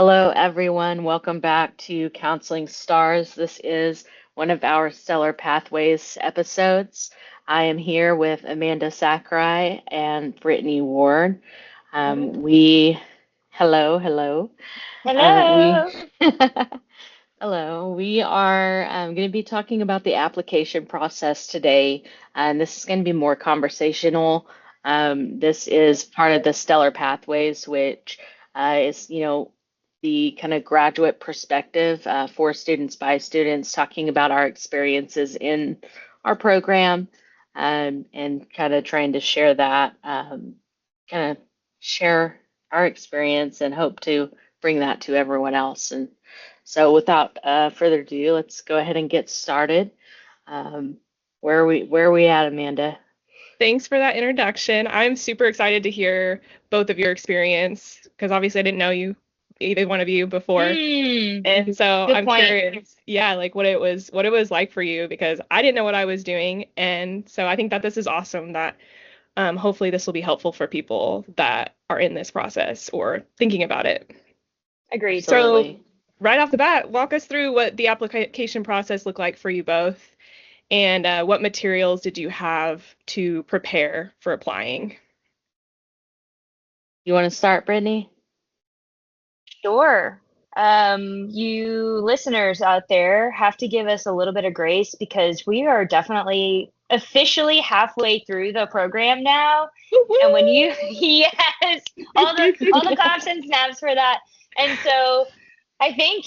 Hello, everyone. Welcome back to Counseling Stars. This is one of our Stellar Pathways episodes. I am here with Amanda Sakurai and Brittany Ward. Hello. We, Hello. hello. We are going to be talking about the application process today, and this is going to be more conversational. This is part of the Stellar Pathways, which is, the kind of graduate perspective for students by students, talking about our experiences in our program, and kind of trying to share that, kind of share our experience and hope to bring that to everyone else. And so, without further ado, let's go ahead and get started. Um, where are we at, Amanda? Thanks for that introduction. I'm super excited to hear both of your experience because obviously I didn't know either one of you before. Mm, And so good I'm point. curious, yeah, like what it was like for you because I didn't know what I was doing. And so I think that this is awesome that hopefully this will be helpful for people that are in this process or thinking about it. Agreed. So Absolutely. right off the bat, walk us through what the application process looked like for you both and what materials did you have to prepare for applying? You want to start, Brittany? Sure. You listeners out there have to give us a little bit of grace because we are definitely officially halfway through the program now. And when you, yes, all the claps and snaps for that. And so I think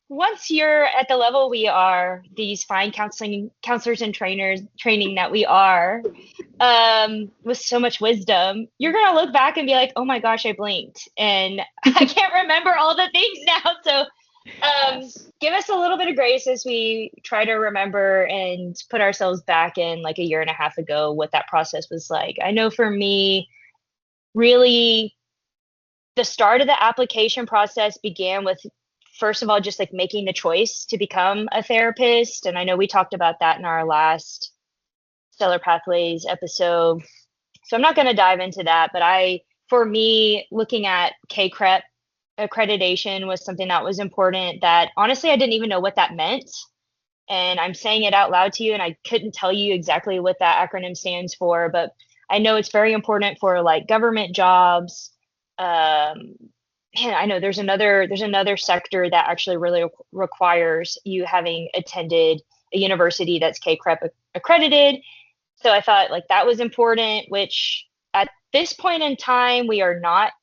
once you're at the level we are, these fine counselors and training that we are, with so much wisdom, you're gonna look back and be like, "Oh my gosh, I blinked, and I can't remember all the things now." So, Yes. give us a little bit of grace as we try to remember and put ourselves back in like a year and a half ago, what that process was like. I know for me, really, the start of the application process began with, first of all, just like making the choice to become a therapist, and I know we talked about that in our last Stellar Pathways episode, so I'm not going to dive into that, but for me, looking at KCREP accreditation was something that was important that honestly, I didn't even know what that meant. And I'm saying it out loud to you, and I couldn't tell you exactly what that acronym stands for, but I know it's very important for like government jobs. Um, Man, I know there's another sector that actually really requires you having attended a university that's KCREP accredited. So I thought like that was important, which at this point in time, we are not,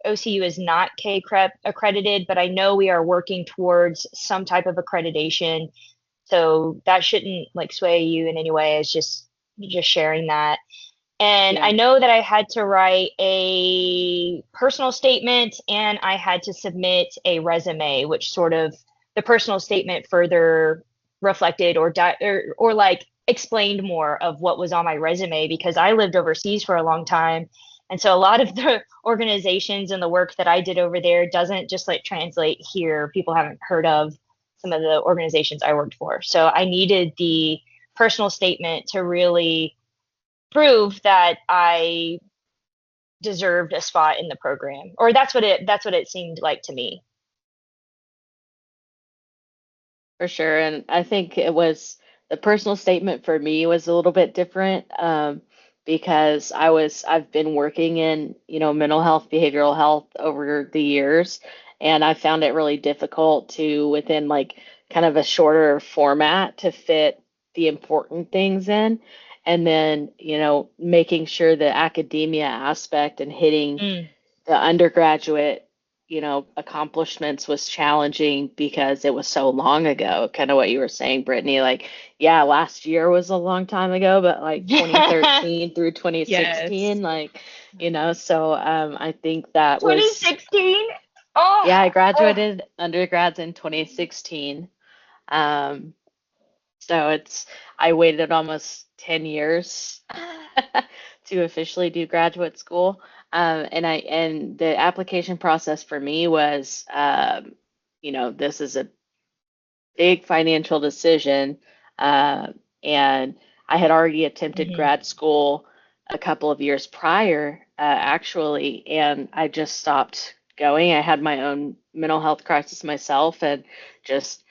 OCU is not KCREP accredited, but I know we are working towards some type of accreditation. So that shouldn't like sway you in any way. It's just sharing that. And I Yeah. know that I had to write a personal statement and I had to submit a resume, which sort of the personal statement further reflected or like explained more of what was on my resume because I lived overseas for a long time. And so a lot of the organizations and the work that I did over there doesn't just like translate here. People haven't heard of some of the organizations I worked for. So I needed the personal statement to really prove that I deserved a spot in the program, or that's what it seemed like to me. For sure. And I think it was the personal statement for me was a little bit different, because I've been working in, mental health, behavioral health over the years, and I found it really difficult to, within like kind of a shorter format, to fit the important things in. And then, making sure the academia aspect and hitting Mm, the undergraduate, accomplishments was challenging because it was so long ago. Kind of what you were saying, Brittany. Like, yeah, last year was a long time ago, but like yeah. 2013 through Yes. 2016, like, so I think that was, 2016. Oh, yeah, I oh. graduated undergrads in 2016. Um, so I waited almost 10 years to officially do graduate school. And the application process for me was, this is a big financial decision. Uh, and I had already attempted Mhm. grad school a couple of years prior, actually, and I just stopped going. I had my own mental health crisis myself and just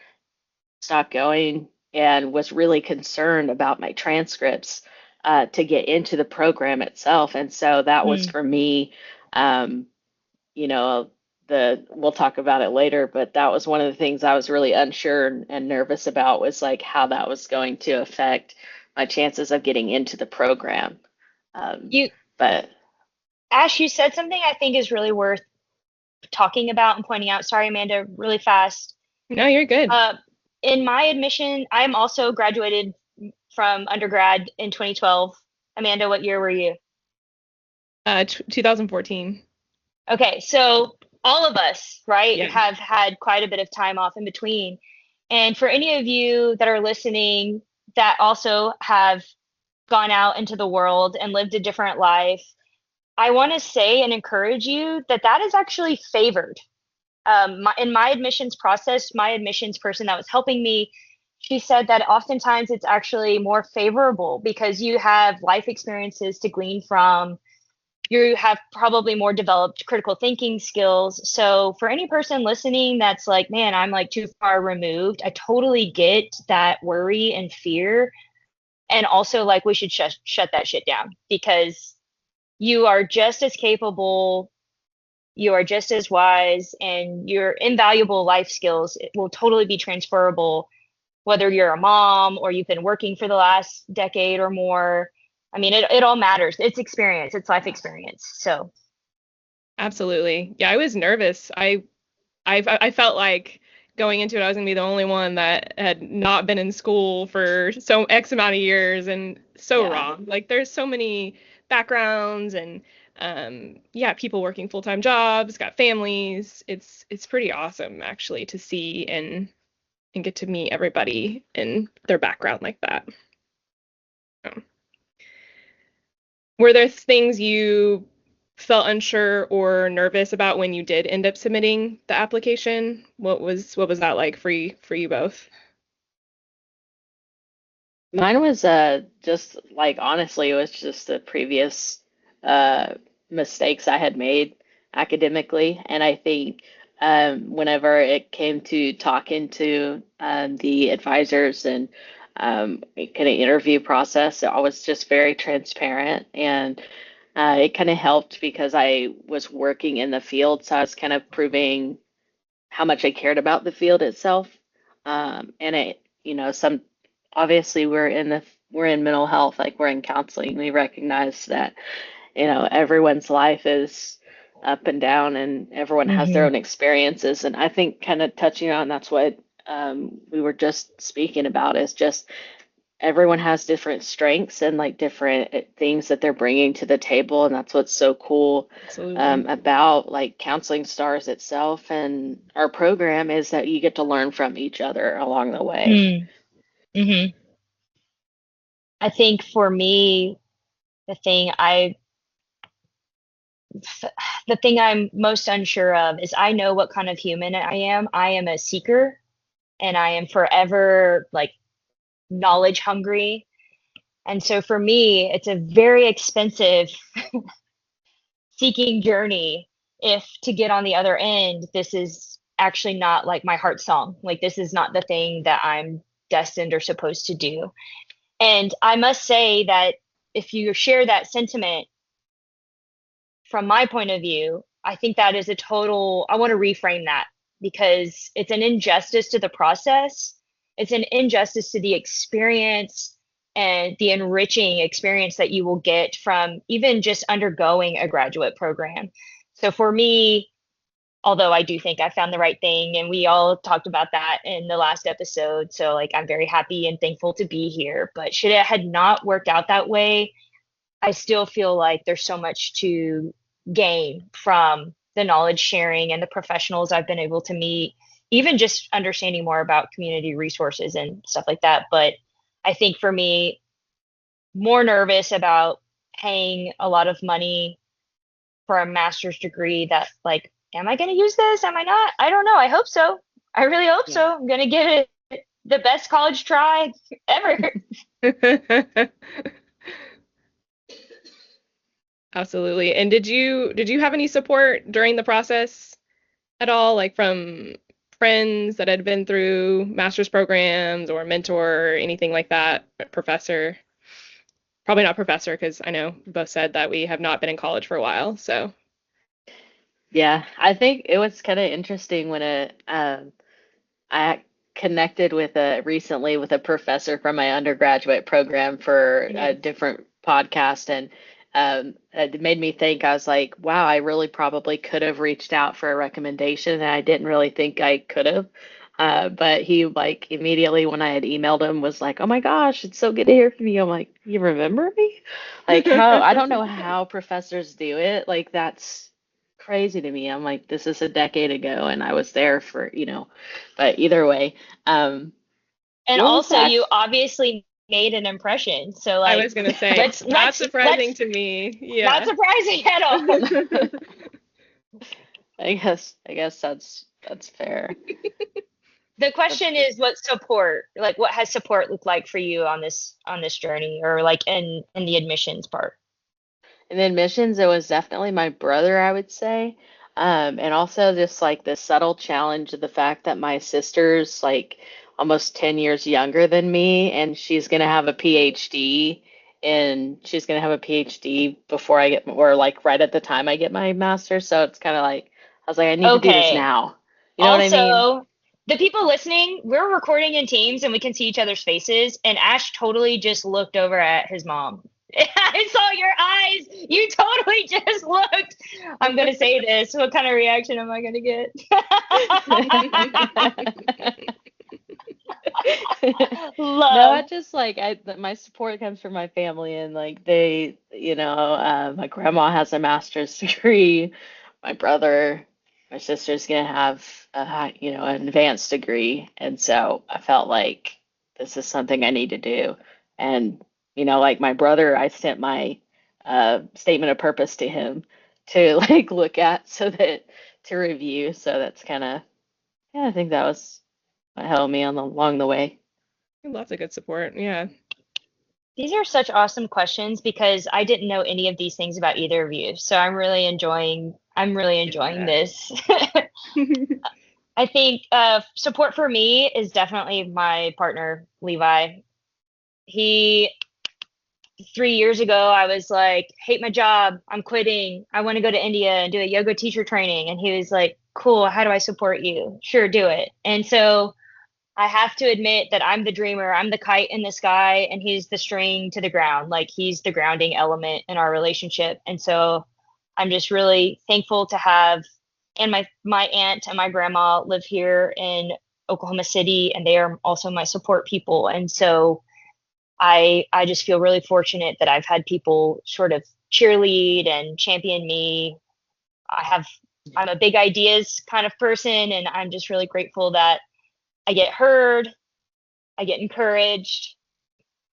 stopped going and was really concerned about my transcripts to get into the program itself. And so that was Mm. for me, um, you know, we'll talk about it later, but that was one of the things I was really unsure and nervous about was like how that was going to affect my chances of getting into the program. Um, You, but Ash, you said something I think is really worth talking about and pointing out. Sorry, Amanda, really fast. No, you're good. Uh, in my admission, I'm also graduated from undergrad in 2012. Amanda, what year were you? 2014. Okay, so all of us, right, Yeah. have had quite a bit of time off in between. And for any of you that are listening that also have gone out into the world and lived a different life, I want to say and encourage you that that is actually favored. In my admissions process, my admissions person that was helping me, she said that oftentimes it's actually more favorable because you have life experiences to glean from. You have probably more developed critical thinking skills. So for any person listening that's like, man, I'm like too far removed, I totally get that worry and fear. And also, like, we should shut that shit down because you are just as capable, you are just as wise, and your invaluable life skills will totally be transferable, whether you're a mom or you've been working for the last decade or more. I mean, it all matters. It's experience, it's life experience. So, Absolutely. Yeah, I was nervous. I felt like going into it, I was gonna be the only one that had not been in school for so X amount of years, and so yeah, wrong. Like there's so many backgrounds and yeah, people working full-time jobs, got families. It's pretty awesome actually to see and get to meet everybody and their background like that. So, were there things you felt unsure or nervous about when you did end up submitting the application? What was that like for you both? mine was just like honestly, it was just the previous uh mistakes I had made academically, and I think whenever it came to talking to the advisors and kind of interview process, I was just very transparent, and it kind of helped because I was working in the field, so I was kind of proving how much I cared about the field itself. And it, some obviously we're in mental health, like we're in counseling. We recognize that, everyone's life is up and down and everyone has their mm-hmm, own experiences. And I think kind of touching on that's what we were just speaking about is just everyone has different strengths and like different things that they're bringing to the table, and that's what's so cool Absolutely. about like counseling stars itself and our program is that you get to learn from each other along the way. mm-hmm. I think for me, the thing I the thing I'm most unsure of is I know what kind of human I am. I am a seeker and I am forever like knowledge hungry. And so for me, it's a very expensive seeking journey if to get on the other end, this is actually not like my heart song. Like this is not the thing that I'm destined or supposed to do. And I must say that if you share that sentiment from my point of view, I think that is a total, I want to reframe that because it's an injustice to the process. It's an injustice to the experience and the enriching experience that you will get from even just undergoing a graduate program. So for me, although I do think I found the right thing, and we all talked about that in the last episode. So, like, I'm very happy and thankful to be here. But should it had not worked out that way, I still feel like there's so much to gain from the knowledge sharing and the professionals I've been able to meet, even just understanding more about community resources and stuff like that. But I think for me, more nervous about paying a lot of money for a master's degree that, like, am I going to use this? Am I not? I don't know. I hope so. I really hope Yeah. so. I'm going to give it the best college try ever. Absolutely. And did you have any support during the process at all, like from friends that had been through master's programs or mentor or anything like that? Professor? Probably not professor, because I know we both said that we have not been in college for a while. So, Yeah, I think it was kind of interesting when I connected with a recently with a professor from my undergraduate program for a mhm. different podcast, and it made me think. I was like, wow, I really probably could have reached out for a recommendation, and I didn't really think I could have. But he like immediately when I had emailed him was like, oh my gosh, it's so good to hear from you. I'm like, you remember me? Like how I don't know how professors do it. Like that's crazy to me. I'm like, this is a decade ago, and I was there for, but either way, um, And what was also, that? you obviously made an impression. So I like, was gonna say, let's not let's surprising let's to me. not Yeah. surprising at all. I guess that's fair. The That's question is, what support, like, what has support looked like for you on this journey, or like in the admissions part? In admissions, it was definitely my brother, I would say. And also just like the subtle challenge of the fact that my sister's like almost 10 years younger than me, and she's gonna have a PhD, and she's gonna have a PhD before I get, or like right at the time I get my master's. So it's kind of like, I was like, I need to do this Okay. now. You know what I mean? Also, the people listening, we're recording in Teams and we can see each other's faces. And Ash totally just looked over at his mom. I saw your eyes. You totally just looked. I'm gonna say this. What kind of reaction am I gonna get? No, I Love. just like my support comes from my family, and like they, my grandma has a master's degree, my brother, my sister's gonna have a high, an advanced degree, and so I felt like this is something I need to do. And like my brother, I sent my statement of purpose to him to like look at so that to review. So that's kind of, yeah, I think that was what helped me along the way. Lots of good support. Yeah. These are such awesome questions because I didn't know any of these things about either of you. So I'm really enjoying Yeah. this. I think support for me is definitely my partner, Levi. He 3 years ago, I was like, hate my job. I'm quitting. I want to go to India and do a yoga teacher training. And he was like, cool. How do I support you? Sure, do it. And so I have to admit that I'm the dreamer. I'm the kite in the sky, and he's the string to the ground. Like he's the grounding element in our relationship. And so I'm just really thankful to have, and my aunt and my grandma live here in Oklahoma City, and they are also my support people. And so I just feel really fortunate that I've had people sort of cheerlead and champion me. I have I'm a big ideas kind of person, and I'm just really grateful that I get heard, I get encouraged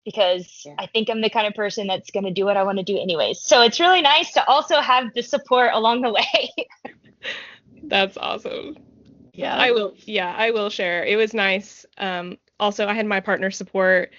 because Yeah. I think I'm the kind of person that's going to do what I want to do anyways. So it's really nice to also have the support along the way. That's awesome. Yeah. Yeah, I will share. It was nice. Also, I had my partner support,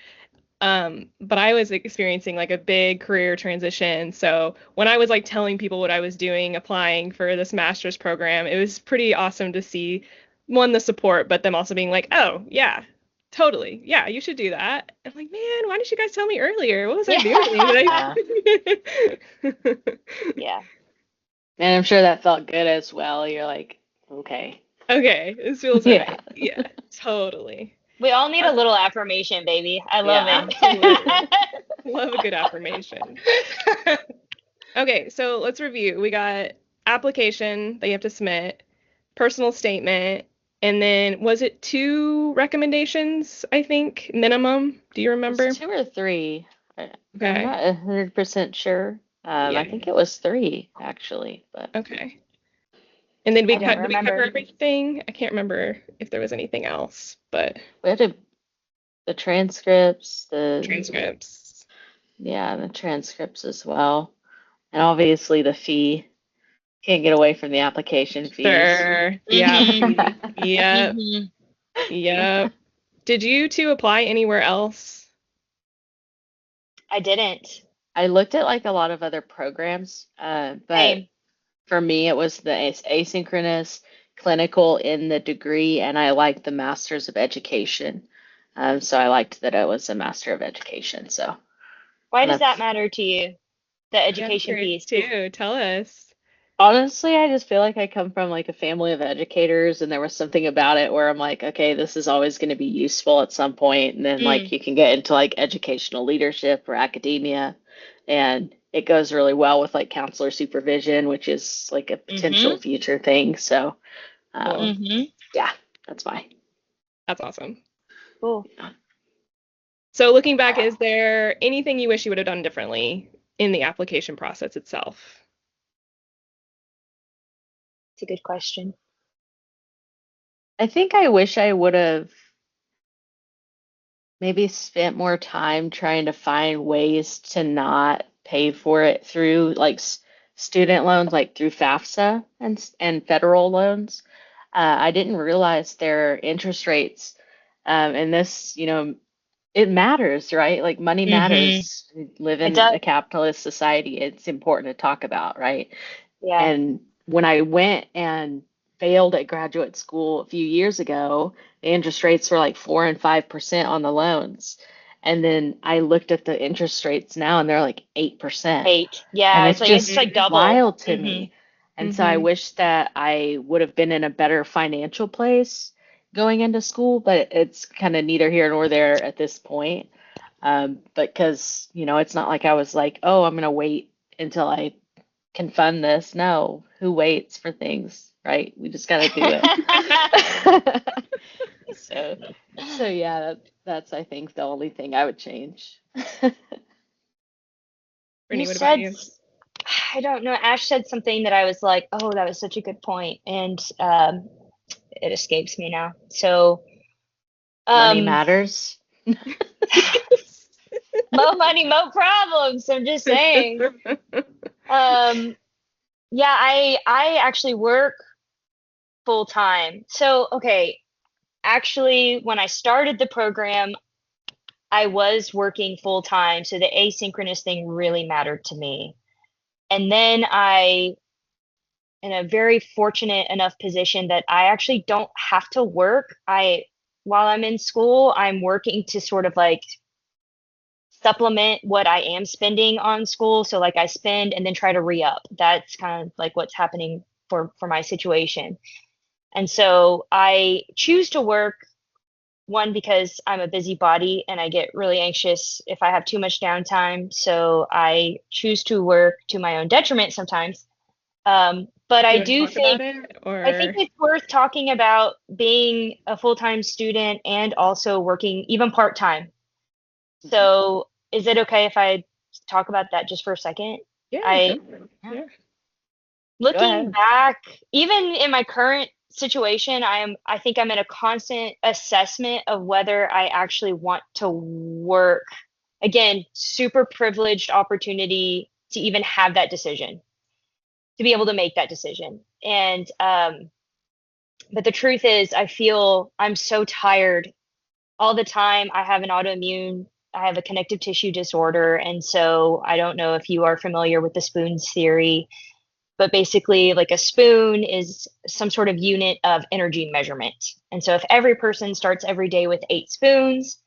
but I was experiencing like a big career transition. So when I was like telling people what I was doing, applying for this master's program, it was pretty awesome to see one, the support, but them also being like, oh, yeah, totally. Yeah, you should do that. I'm like, man, why didn't you guys tell me earlier? What was I Yeah. doing? Yeah. Like, Yeah. And I'm sure that felt good as well. You're like, okay. okay, this feels Yeah. right. Yeah, totally. We all need Uh, a little affirmation, baby. I love Yeah. Absolutely. Love a good affirmation. it. Okay, so let's review. We got application that you have to submit, personal statement, and then was it two recommendations, I think, minimum? Do you It was remember? two or three. I'm Okay. not 100% sure. I Yeah. think it was three actually, but Okay. And then I we don't cut, did we cover remember. everything? I can't remember if there was anything else, but we had the transcripts, transcripts. the transcripts as well, and obviously the fee. Can't get away from the application fees. Sure. The app Mm-hmm. fee. Yep. Mm-hmm. Yep. Did you two apply anywhere else? I didn't. I looked at like a lot of other programs, but Same. for me, it was the asynchronous clinical in the degree, and I liked the Masters of Education. So I liked that it was a Master of Education. So Why does that that's matter to you, the Yeah, I'm education curious piece? too. Tell us. honestly, I just feel like I come from like a family of educators, and there was something about it where I'm like, okay, this is always going to be useful at some point, and then like Mm, you can get into like educational leadership or academia, and it goes really well with like counselor supervision, which is like a potential mm-hmm. future thing. So, Cool. um, Mm-hmm. yeah, that's why. That's awesome. Cool. So looking back, is there anything you wish you would have done differently in the application process itself? It's a good question. I think I wish I would have maybe spent more time trying to find ways to not pay for it through like student loans, like through FAFSA and federal loans. I didn't realize their interest rates, and this, it matters, right? Like money Mm-hmm. matters. We live It in does. a capitalist society. It's important to talk about, right? Yeah. And when I went and failed at graduate school a few years ago, the interest rates were like 4 and 5% on the loans. And then I looked at the interest rates now and they're like 8%. 8. And Yeah, it's it's just like Mm-hmm. double. wild to Mm-hmm. me. And so I Mm-hmm. wish that I would have been in a better financial place going into school, but it's kind of neither here nor there at this point. But because, it's not like I was like, oh, I'm going to wait until I can fund this. No, who waits for things, right? We just got to do it. So, so yeah, that's I think the only thing I would change. Brittany, You what about said, you? I don't know, Ash said something that I was like, oh, that was such a good point, and it escapes me now. So, Money um, matters. mo money, mo problems. I'm just saying. Um, yeah, I actually work full time. So, okay, actually, when I started the program, I was working full time, so the asynchronous thing really mattered to me. And then I in a very fortunate enough position that I actually don't have to work. While I'm in school, I'm working to sort of like supplement what I am spending on school. So like I spend and then try to re-up. That's kind of like what's happening for my situation. And so I choose to work one because I'm a busybody and I get really anxious if I have too much downtime. So I choose to work to my own detriment sometimes. But Do I you want to do talk about think it I think or? it's worth talking about being a full-time student and also working even part-time. Mhm. So, is it okay if I talk about that just for a second? Yeah, I go for it. Yeah, Yeah. go Looking ahead. back, even in my current situation, I think I'm in a constant assessment of whether I actually want to work. Again, super privileged opportunity to even have that decision, to be able to make that decision. And but the truth is, I feel I'm so tired all the time. I have a connective tissue disorder. And so I don't know if you are familiar with the spoons theory, but basically, like a spoon is some sort of unit of energy measurement. And so if every person starts every day with 8 spoons,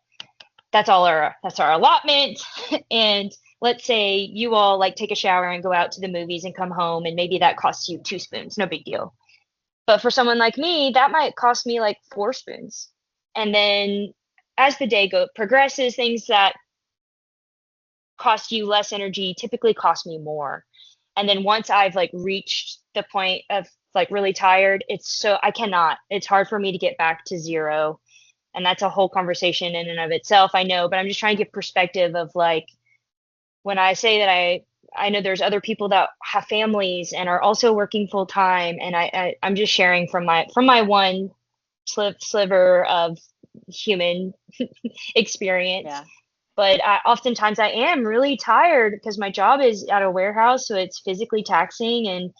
that's our allotment. And let's say you all like take a shower and go out to the movies and come home, and maybe that costs you 2 spoons, no big deal. But for someone like me, that might cost me like 4 spoons. And then as the day progresses, things that cost you less energy typically cost me more. And then once I've like reached the point of like really tired, I cannot. It's hard for me to get back to zero. And that's a whole conversation in and of itself, I know, but I'm just trying to get perspective of like when I say that I know there's other people that have families and are also working full time, and I'm just sharing from my one sliver of human experience. Yeah. But oftentimes I am really tired because my job is at a warehouse, so it's physically taxing, and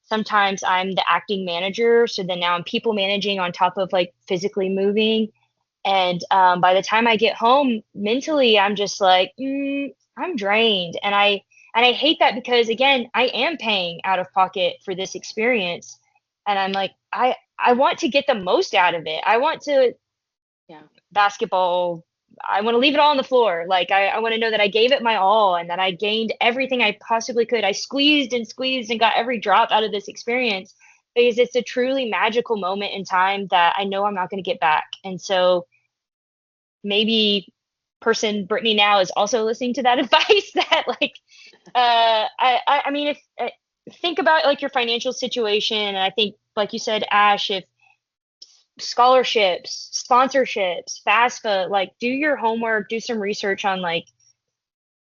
sometimes I'm the acting manager, so then now I'm people managing on top of like physically moving. And by the time I get home, mentally, I'm just like, I'm drained. And I hate that because again, I am paying out of pocket for this experience. And I'm like, I want to get the most out of it. I want to Yeah. basketball. I want to leave it all on the floor. Like I want to know that I gave it my all and that I gained everything I possibly could. I squeezed and squeezed and got every drop out of this experience because it's a truly magical moment in time that I know I'm not going to get back. And so maybe person Brittany now is also listening to that advice that like I mean if think about like your financial situation, and I think like you said, Ash, if scholarships, sponsorships, FAFSA, like do your homework, do some research on like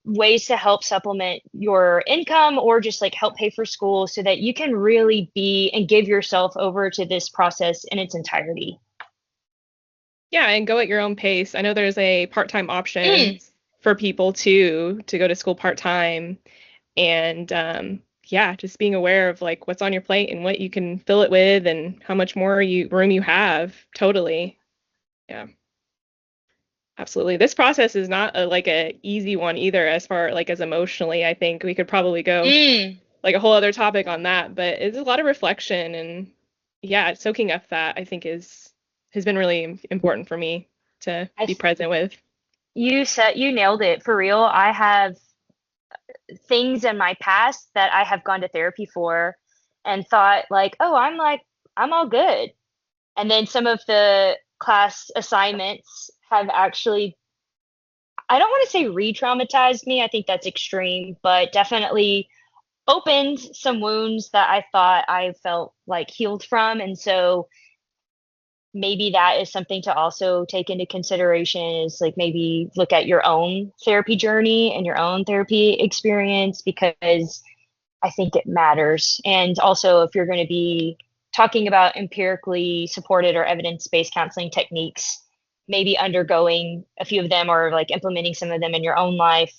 ways to help supplement your income or just like help pay for school so that you can really be and give yourself over to this process in its entirety. Yeah, and go at your own pace. I know there's a part-time option Mm. for people to go to school part-time, and yeah, just being aware of like what's on your plate and what you can fill it with and how much more room you have. Totally. Yeah, absolutely. This process is not like a easy one either as far like as emotionally. I think we could probably go Mm. like a whole other topic on that, but it's a lot of reflection, and yeah, soaking up that I think is has been really important for me to I be present with. you nailed it for real. I have things in my past that I have gone to therapy for and thought like, oh, I'm all good. And then some of the class assignments have actually, I don't want to say re-traumatized me. I think that's extreme, but definitely opened some wounds that I thought I felt like healed from. And so maybe that is something to also take into consideration is like maybe look at your own therapy journey and your own therapy experience because I think it matters. And also, if you're going to be talking about empirically supported or evidence based counseling techniques, maybe undergoing a few of them or like implementing some of them in your own life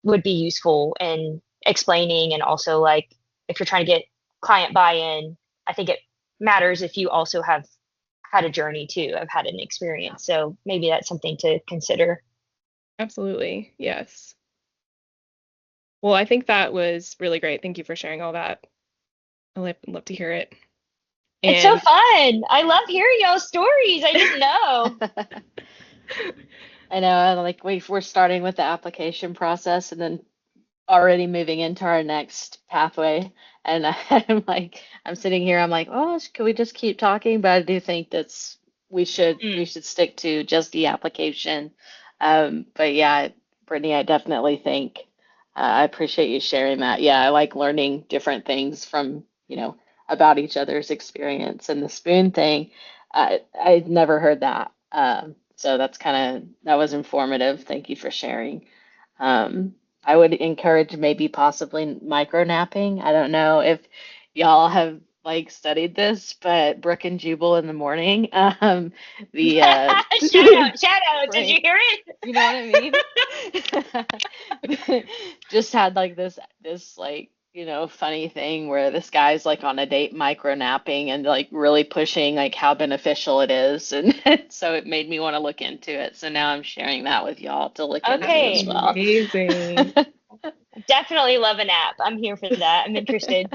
would be useful in explaining. And also, like, if you're trying to get client buy in, I think it matters if you also have had a journey too. I've had an experience. So maybe that's something to consider. Absolutely. Yes. Well, I think that was really great. Thank you for sharing all that. Love to hear it. It's so And fun. I love hearing y'all's stories. I didn't know. I know, like we're starting with the application process and then already moving into our next pathway. And I'm like, I'm sitting here, I'm like, oh, can we just keep talking? But I do think that's we Mm. should stick to just the application. But yeah, Brittany, I definitely think I appreciate you sharing that. Yeah, I like learning different things from, about each other's experience. And the spoon thing, I'd never heard that. So that was informative. Thank you for sharing. Um, I would encourage maybe possibly micro napping. I don't know if y'all have like studied this, but Brook and Jubal in the morning, the Shout out. Did you brain, hear it? you know what I mean? Just had like this like funny thing where this guy's like on a date micro napping and like really pushing like how beneficial it is, and so it made me want to look into it. So now I'm sharing that with y'all to look that's into as Okay. well. amazing. Definitely love an app. I'm here for that. I'm interested.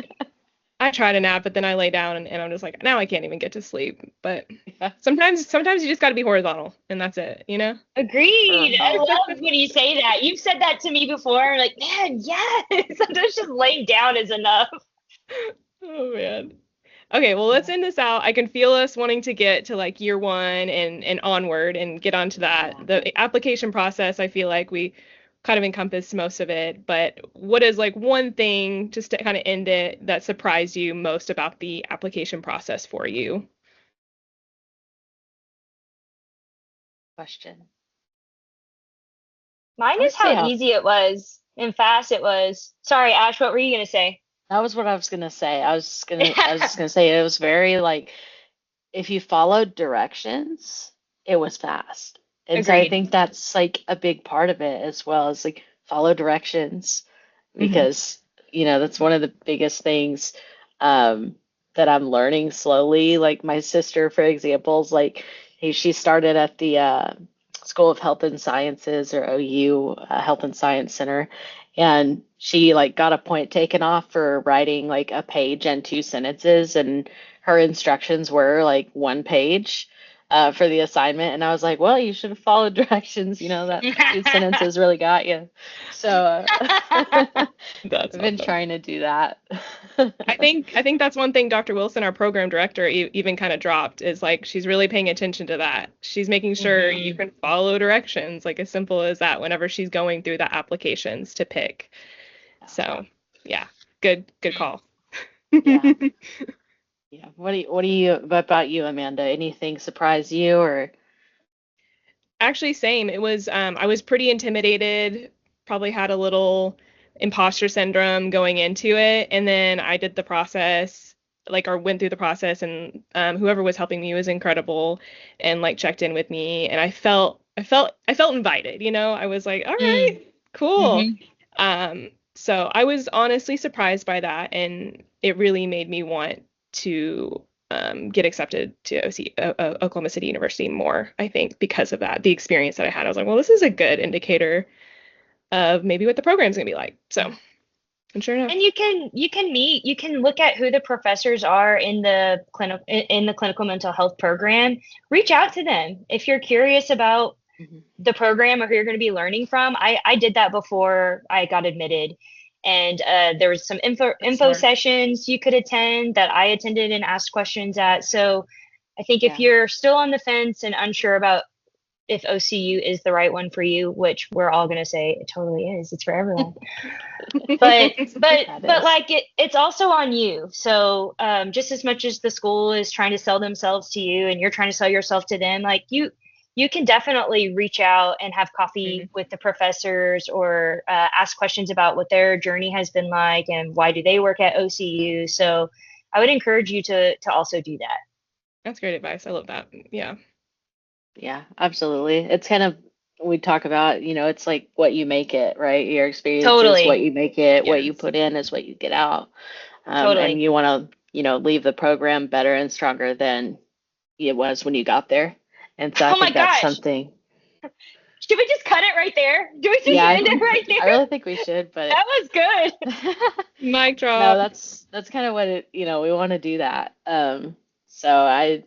I try to nap, but then I lay down and I'm just like, now I can't even get to sleep. But Yeah, sometimes you just got to be horizontal, and that's it, you know? for Agreed. I real. love when you say that. You've said that to me before. I'm like, man, yes. Sometimes just laying down is enough. Oh man. Okay, well, let's Yeah. end this out. I can feel us wanting to get to like year one and onward and get onto that. Yeah. The application process, I feel like we kind of encompassed most of it, but what is like one thing just to kind of end it that surprised you most about the application process for you? Question. Mine I is would say how how easy it was and fast it was. Sorry, Ash, what were you going to say? that was what I was gonna say. I was just gonna say it was very like if you followed directions, it was fast. And so I Agreed. think that's like a big part of it as well as like follow directions Hmm. because that's one of the biggest things um that I'm learning slowly. Like my sister, for example, is like she started at the School of Health and Sciences, or OU, Health and Science Center, and she like got a point taken off for writing like a page and two sentences, and her instructions were like one page for the assignment, and I was like, well, you should have followed directions, that two sentences really got you. So I've That's been awesome. trying to do that. I think that's one thing Dr. Wilson, our program director, even kind of dropped is like she's really paying attention to that. She's making sure you Hmm. can follow directions, like as simple as that, whenever she's going through the applications to pick. So, yeah, good call. Yeah. Yeah. What about you, Amanda? Anything surprise you or? Actually, same. It was I was pretty intimidated, probably had a little imposter syndrome going into it, and then I did the process, like or went through the process, and whoever was helping me was incredible and like checked in with me, and I felt invited, I was like, all right, cool. Hmm. So I was honestly surprised by that, and it really made me want to get accepted to Oklahoma City University more, I think, because of that. The experience that I had, I was like, well, this is a good indicator of maybe what the program's gonna be like. So, and sure enough. And you can look at who the professors are in the clinical mental health program. Reach out to them if you're curious about Mhm. the program or who you're going to be learning from. I did that before I got admitted, and there was some That's info smart. sessions you could attend that I attended and asked questions at. So I think if Yeah. you're still on the fence and unsure about if OCU is the right one for you, which we're all going to say it totally is, it's for everyone. But That is. like it's also on you. So just as much as the school is trying to sell themselves to you and you're trying to sell yourself to them, like you can definitely reach out and have coffee Mhm. with the professors or ask questions about what their journey has been like and why do they work at OCU. So I would encourage you to also do that. That's great advice. I love that. Yeah. Yeah, absolutely. It's kind of, we talk about, it's like what you make it, right? Your experience is what Totally. you make it, what you Yes. put in is what you get out. And Totally. you want to, leave the program better and stronger than it was when you got there. And so I Oh my think that's gosh. something, Should we just cut it right there? Do we just yeah, end it right I there? really think we should, but That was good. Mic no, drop. that's kind of what we want to do that. So I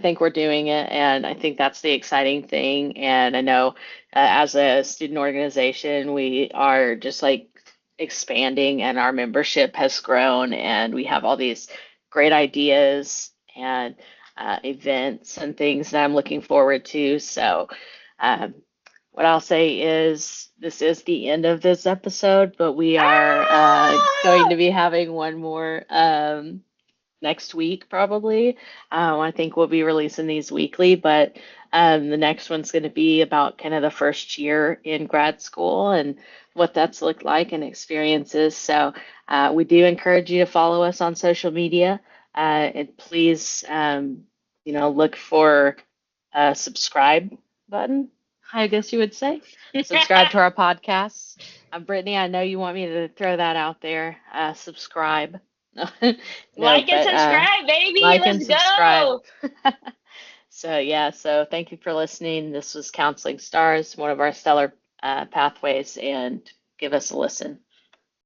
think we're doing it, and I think that's the exciting thing. And I know as a student organization, we are just like expanding, and our membership has grown, and we have all these great ideas and events and things that I'm looking forward to. So, um, what I'll say is this is the end of this episode, but we are going to Ah! be having one more next week, probably. I think we'll be releasing these weekly, but the next one's going to be about kind of the first year in grad school and what that's looked like and experiences. So we do encourage you to follow us on social media, and please, look for a subscribe button, I guess you would say. Subscribe to our podcasts. Brittany, I know you want me to throw that out there. Subscribe. No, Like and but subscribe, baby. like and Let's subscribe. go. So yeah, so thank you for listening. This was Counseling Stars, one of our stellar pathways, and give us a listen.